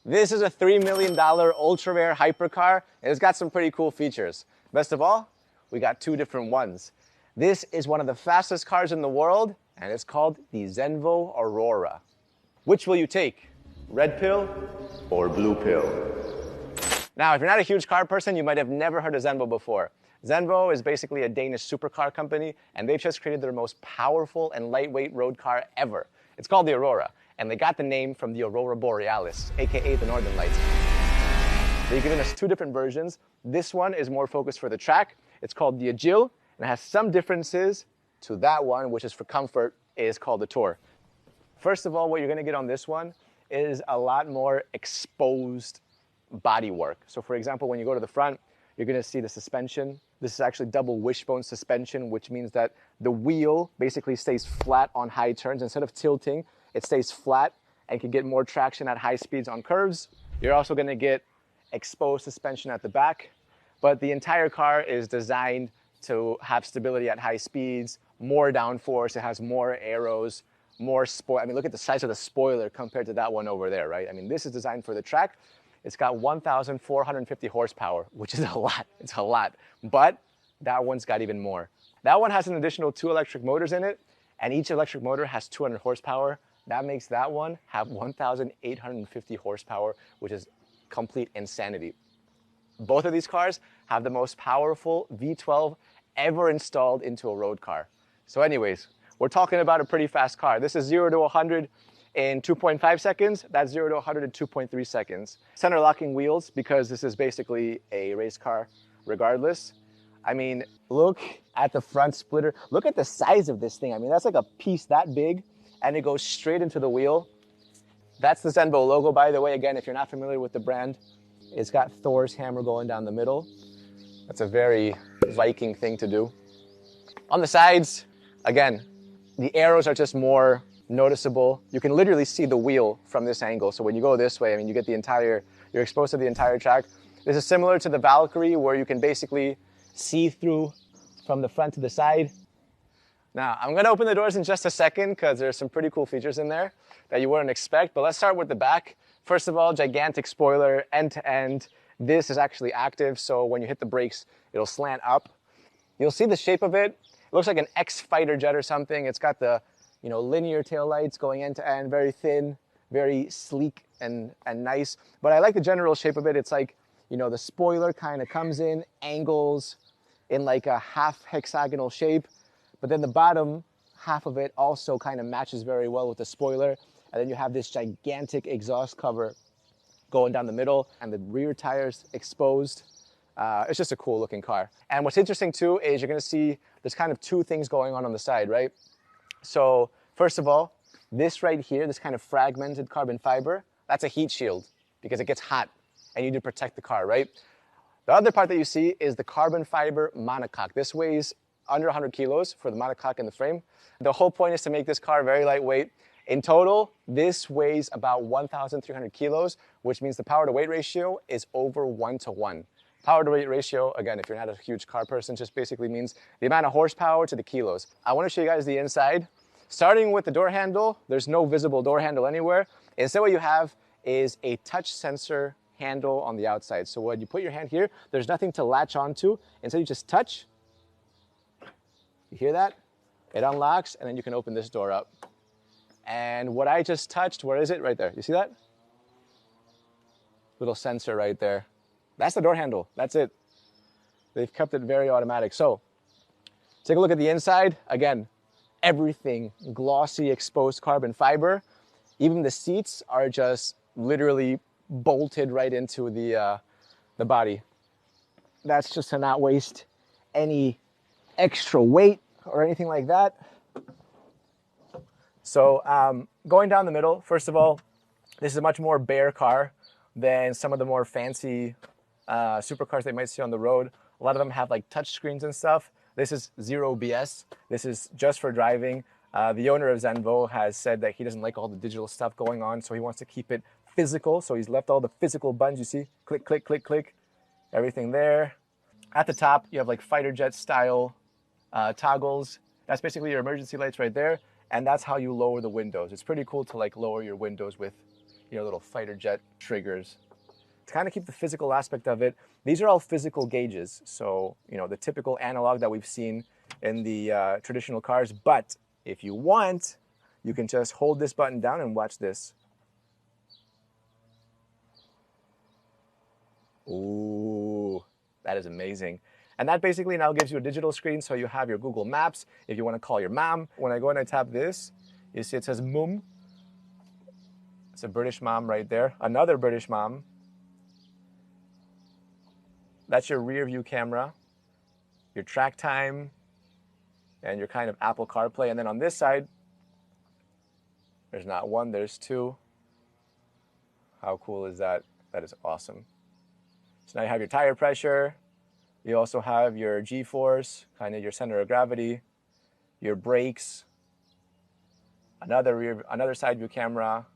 This is a $3 million ultra rare hypercar, and it's got some pretty cool features. Best of all, we got two different ones. This is one of the fastest cars in the world, and it's called the Zenvo Aurora. Which will you take? Red pill or blue pill? Now, if you're not a huge car person, you might have never heard of Zenvo before. Zenvo is basically a Danish supercar company, and they've just created their most powerful and lightweight road car ever. It's called the Aurora, and they got the name from the Aurora Borealis, aka the Northern Lights. They've given us two different versions. This one is more focused for the track. It's called the Agile, and it has some differences to that one, which is for comfort, is called the Tour. First of all, what you're gonna get on this one is a lot more exposed bodywork. So for example, when you go to the front, you're gonna see the suspension. This is actually double wishbone suspension, which means that the wheel basically stays flat on high turns. Instead of tilting, it stays flat and can get more traction at high speeds on curves. You're also gonna get exposed suspension at the back, but the entire car is designed to have stability at high speeds, more downforce, it has more arrows, more spoil. I mean, look at the size of the spoiler compared to that one over there, right? I mean, this is designed for the track. It's got 1,450 horsepower, which is a lot. It's a lot. But that one's got even more. That one has an additional 2 electric motors in it, and each electric motor has 200 horsepower. That makes that one have 1,850 horsepower, which is complete insanity. Both of these cars have the most powerful V12 ever installed into a road car. So anyways, we're talking about a pretty fast car. This is 0 to 100 in 2.5 seconds. That's 0 to 100 in 2.3 seconds. Center locking wheels, because this is basically a race car regardless. I mean, look at the front splitter. Look at the size of this thing. I mean, that's like a piece that big, and it goes straight into the wheel. That's the Zenvo logo, by the way. Again, if you're not familiar with the brand, it's got Thor's hammer going down the middle. That's a very Viking thing to do. On the sides, again, the arrows are just more noticeable. You can literally see the wheel from this angle. So when you go this way, I mean, you get you're exposed to the entire track. This is similar to the Valkyrie, where you can basically see through from the front to the side. Now, I'm gonna open the doors in just a second because there's some pretty cool features in there that you wouldn't expect, but let's start with the back. First of all, gigantic spoiler, end to end. This is actually active, so when you hit the brakes, it'll slant up. You'll see the shape of it. It looks like an X-Fighter jet or something. It's got the linear tail lights going end to end, very thin, very sleek and nice. But I like the general shape of it. It's like, the spoiler kind of comes in, angles in like a half hexagonal shape, but then the bottom half of it also kind of matches very well with the spoiler. And then you have this gigantic exhaust cover going down the middle, and the rear tires exposed. It's just a cool looking car. And what's interesting too is you're gonna see there's kind of two things going on the side, right? So first of all, this right here, this kind of fragmented carbon fiber, that's a heat shield because it gets hot and you need to protect the car, right? The other part that you see is the carbon fiber monocoque. This weighs under 100 kilos for the monocoque in the frame. The whole point is to make this car very lightweight. In total, this weighs about 1,300 kilos, which means the power to weight ratio is over 1 to 1. Power to weight ratio, again, if you're not a huge car person, just basically means the amount of horsepower to the kilos. I want to show you guys the inside. Starting with the door handle, there's no visible door handle anywhere. Instead, what you have is a touch sensor handle on the outside. So when you put your hand here, there's nothing to latch onto. Instead, you just touch. You hear that? It unlocks, and then you can open this door up. And what I just touched, where is it? Right there. You see that? Little sensor right there. That's the door handle. That's it. They've kept it very automatic. So take a look at the inside. Again, everything glossy, exposed carbon fiber. Even the seats are just literally bolted right into the body. That's just to not waste any extra weight or anything like that. So going down the middle, first of all, this is a much more bare car than some of the more fancy supercars they might see on the road. A lot of them have like touch screens and stuff. This is zero BS. This is just for driving. The owner of Zenvo has said that he doesn't like all the digital stuff going on, so he wants to keep it physical. So he's left all the physical buttons, you see, click, click, click, click, everything there. At the top, you have like fighter jet style toggles. That's basically your emergency lights right there. And that's how you lower the windows. It's pretty cool to like lower your windows with, little fighter jet triggers. To kind of keep the physical aspect of it, these are all physical gauges. So, the typical analog that we've seen in the traditional cars. But if you want, you can just hold this button down and watch this. Ooh, that is amazing. And that basically now gives you a digital screen, so you have your Google Maps if you want to call your mom. When I go and I tap this, you see it says Mum. It's a British mom right there. Another British mom. That's your rear view camera, your track time, and your kind of Apple CarPlay. And then on this side, there's not one, there's two. How cool is that? That is awesome. So now you have your tire pressure. You also have your G-force, kind of your center of gravity, your brakes, another side view camera,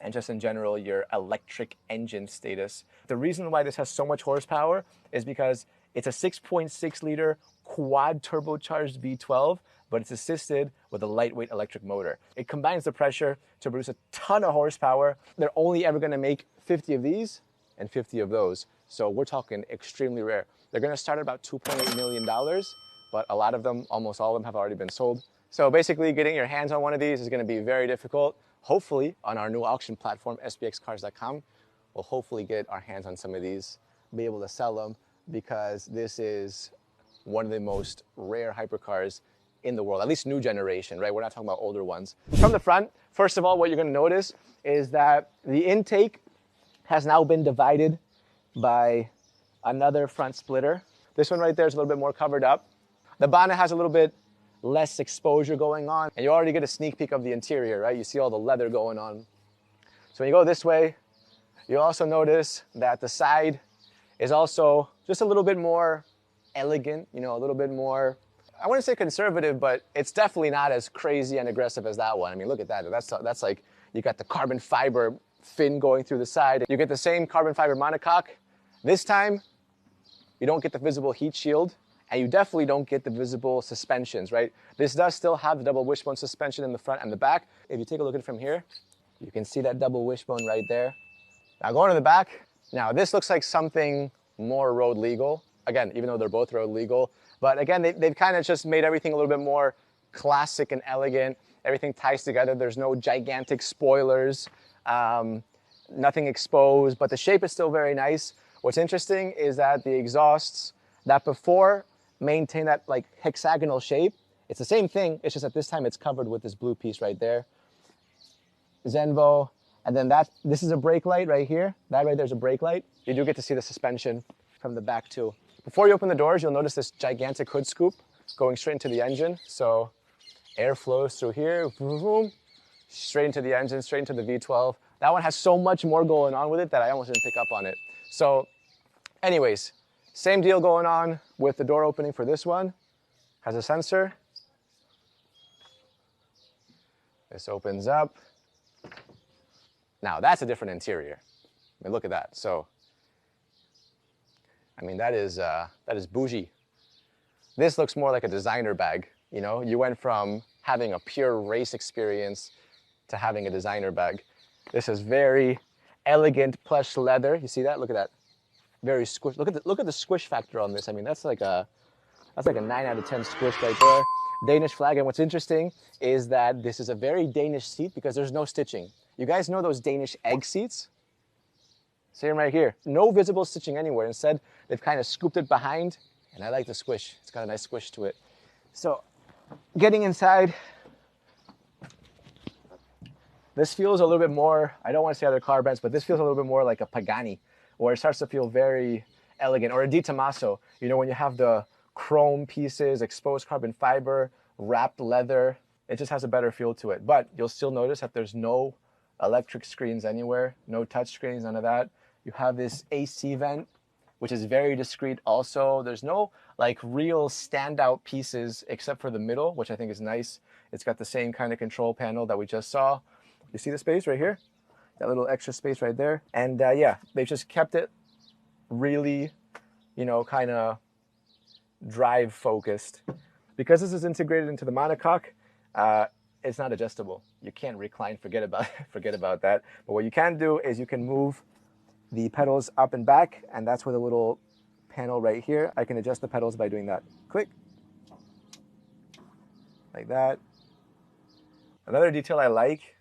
and just in general, your electric engine status. The reason why this has so much horsepower is because it's a 6.6 liter quad turbocharged V12, but it's assisted with a lightweight electric motor. It combines the pressure to produce a ton of horsepower. They're only ever gonna make 50 of these and 50 of those. So we're talking extremely rare. They're gonna start at about $2.8 million, but a lot of them, almost all of them have already been sold. So basically getting your hands on one of these is gonna be very difficult. Hopefully on our new auction platform, sbxcars.com, we'll hopefully get our hands on some of these, be able to sell them, because this is one of the most rare hypercars in the world, at least new generation, right? We're not talking about older ones. From the front, first of all, what you're gonna notice is that the intake has now been divided by another front splitter. This one right there is a little bit more covered up. The bonnet has a little bit less exposure going on, and you already get a sneak peek of the interior, right? You see all the leather going on. So when you go this way, you also notice that the side is also just a little bit more elegant, a little bit more, I wouldn't say conservative, but it's definitely not as crazy and aggressive as that one. I mean, look at that. That's like, you got the carbon fiber fin going through the side. You get the same carbon fiber monocoque. This time, you don't get the visible heat shield, and you definitely don't get the visible suspensions, right? This does still have the double wishbone suspension in the front and the back. If you take a look at it from here, you can see that double wishbone right there. Now going to the back, now this looks like something more road legal. Again, even though they're both road legal, but again, they've kind of just made everything a little bit more classic and elegant. Everything ties together. There's no gigantic spoilers, nothing exposed, but the shape is still very nice. What's interesting is that the exhausts that before maintain that like hexagonal shape, it's the same thing, it's just that this time it's covered with this blue piece right there. Zenvo, and then this is a brake light right here. That right there's a brake light. You do get to see the suspension from the back too. Before you open the doors, you'll notice this gigantic hood scoop going straight into the engine. So air flows through here, boom, straight into the engine, straight into the V12. That one has so much more going on with it that I almost didn't pick up on it. So anyways, same deal going on with the door opening for this one. Has a sensor. This opens up. Now that's a different interior. I mean, look at that. So, I mean, that is bougie. This looks more like a designer bag. You went from having a pure race experience to having a designer bag. This is very elegant plush leather. You see that? Look at that. Very squish. Look at the squish factor on this. I mean, that's like a 9 out of 10 squish right there. Danish flag. And what's interesting is that this is a very Danish seat because there's no stitching. You guys know those Danish egg seats? See them right here. No visible stitching anywhere. Instead, they've kind of scooped it behind, and I like the squish. It's got a nice squish to it. So, getting inside, this feels a little bit more, I don't want to say other car brands, but this feels a little bit more like a Pagani, where it starts to feel very elegant, or a Di Tommaso, when you have the chrome pieces, exposed carbon fiber, wrapped leather, it just has a better feel to it. But you'll still notice that there's no electric screens anywhere, no touch screens, none of that. You have this AC vent, which is very discreet also. There's no like real standout pieces except for the middle, which I think is nice. It's got the same kind of control panel that we just saw. You see the space right here? That little extra space right there. And yeah, they've just kept it really, kind of drive focused. Because this is integrated into the monocoque, it's not adjustable. You can't recline, forget about that. But what you can do is you can move the pedals up and back, and that's with a little panel right here. I can adjust the pedals by doing that. Click. Like that. Another detail I like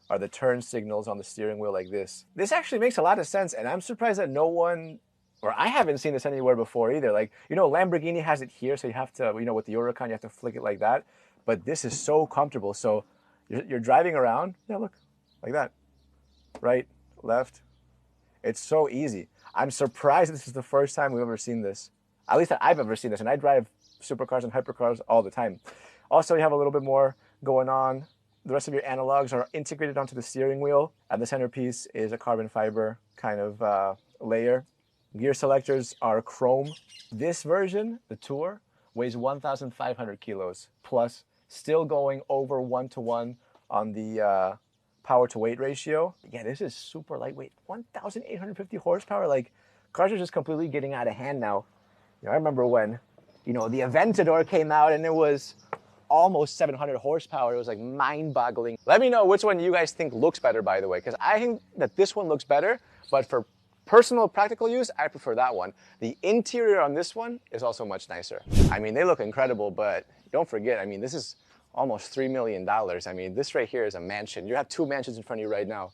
are the turn signals on the steering wheel like this. This actually makes a lot of sense, and I'm surprised that no one, or I haven't seen this anywhere before either. Like, you know, Lamborghini has it here, so you have to, you know, with the Huracan, you have to flick it like that. But this is so comfortable. So you're driving around, yeah, look, like that. Right, left. It's so easy. I'm surprised this is the first time we've ever seen this. At least that I've ever seen this, and I drive supercars and hypercars all the time. Also, you have a little bit more going on. The rest of your analogs are integrated onto the steering wheel, and the centerpiece is a carbon fiber kind of layer. Gear selectors are chrome. This version, the Tour, weighs 1,500 kilos, plus still going over 1-to-1 on the power to weight ratio. Yeah, this is super lightweight. 1,850 horsepower. Like, cars are just completely getting out of hand now. You know, I remember when, you know, the Aventador came out and it was almost 700 horsepower. It was like mind-boggling. Let me know which one you guys think looks better, by the way, because I think that this one looks better, but for personal practical use, I prefer that one. The interior on this one is also much nicer. I mean, they look incredible, but don't forget, I mean, this is almost $3 million. I mean, this right here is a mansion. You have two mansions in front of you right now.